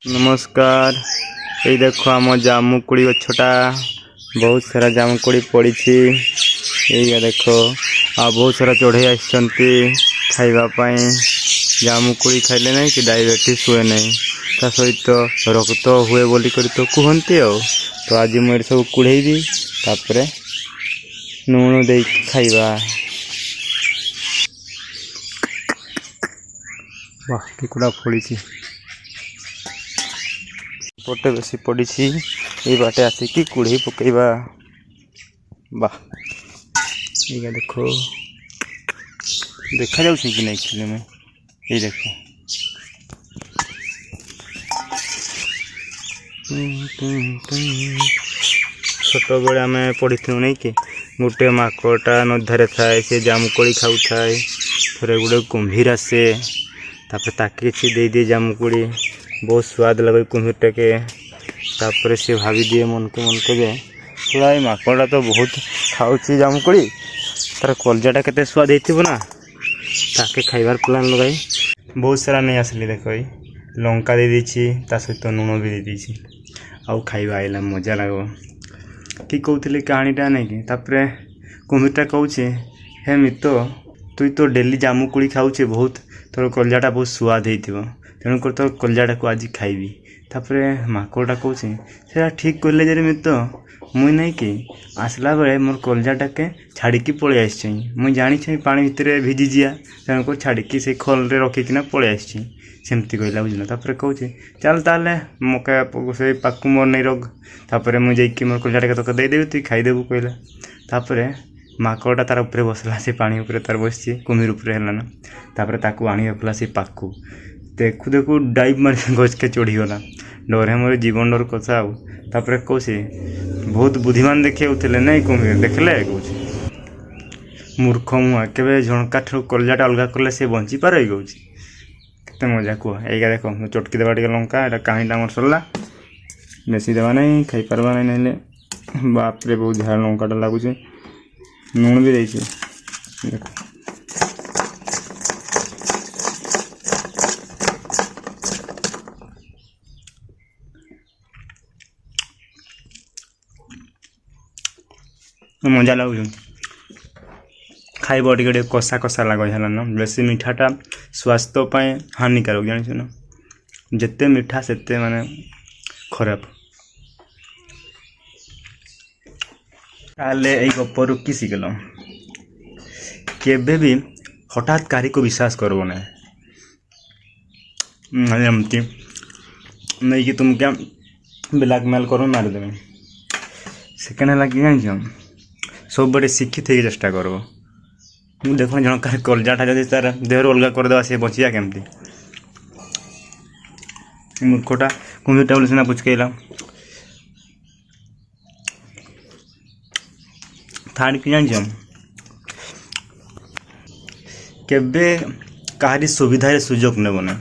नमस्कार। ये देखो आम जामुकोड़ी गछटा बहुत सारा जामुकोड़ी पड़ी। ये देखो आ बहुत सारा चढ़े आसछंती खाइबापाई। जामुकोड़ी खाइले नहीं कि डायबिटीज हुए नहीं, ता सहित रक्त हुए बोली करी तो कहते हो। तो आज मुझे सब कुड़ेबी तापरे लुण दे खाइबा। वाह कि कुड़ा फड़ी पटे बेसी पड़ी। ये बाटे आसिकी कुड़ी पकईबा। वाह ये देखो देखा जाऊँ कि नहीं एक्चुअली में ये देखो छोट बड़े आम पढ़ी नहीं कि गोटे माकड़टा नधारे थाए से जामुकोड़ी खाऊ थाए। थोड़े गोटे कुम्भीर आसे तापर ताके किसी दे दिए जामुकोड़ी। बहुत स्वाद लगे कुम्भीरटा के। तापर से भाभी दिए मन के जे थोड़ा ये माकड़ा तो बहुत खाऊँ जामुकोड़ी, तार कलजाटा के स्वाद हो ना, ताके खाइबार प्लान लगाई। बहुत सारा नहीं आसली देखो लंका दे दी सहित लुण भी दे दी आउ खाइबा आइला मजा लगो कि कहते कहानीटा नहीं कि तापर कुम्भीरटा कहूचे हे मितो तुई तो डेली जामुकोड़ी खाऊे बहुत तोर कलजाटा बहुत स्वाद हो तेणुक तोर कलजाटा को आज खाइबी। तापर माकड़टा कहूचे से ठीक कहले जे मितो मुई नहीं कि आसला बेले मोर कलजाटा के छाड़िकी पलि आसी मुई जानी पानी भितर भिजी जिया तेणुक छाड़िकी से खल रखिकिना पलि आसी सेमती कहला बुझल। तापर कहूचे चल ताले मके से पाकू मोर नहीं रोग तापर मुझे मोर कलजाटा के तक देदेवी तुई खाईदेबू कहला। तापर माकड़टा तार उपरे बसला से पानी उपरे तार बस कुम्भीर उपरे है ना। तापर ताकू आनी रखला से पाकू देखू देखू डाइव मार गज के चढ़ीगला डर है मोर जीवन डर कथा आउ। तापर कौचे बहुत बुद्धिमान देखे उठे नहीं कुम्भीर देखले कौचे मूर्ख मुआ के झणका ठू कलजाटा अलग कले से बंची पारे कौच केते मजा कह। यही देख चटकी देवा टे लंका एटा कहानीटा मोर सरला बेसी देवा नहीं खाई पार्बा नहीं ना। बाप रे बहुत झाड़ लंकाटा लगुचे लुण भी देखे देख मजा लगुच खाइब टे कषा कषा लगे है ना। बेसी मीठाटा स्वास्थ्य हानिकारक जानी ना, जिते मीठा सेते माने खराब। ताले এই গপରୁ কি শিখলাম केबे भी हठात कारी को विश्वास करबो ना। एमती नहीं कि तुम क्या ब्लैकमेल करो मार देवे सेकेंड है कि जान सब बड़े शिक्षित हो चेष्टा करबो। देखो जन कार कलजाटा जदि तार देहर अलग करदेवा से बचिया केमती मूर्खटा कुम्भीरटा बोले सीना पुचकैला थार्ड कि जान केबे कहारी सुविधा सुजोग नेब ना।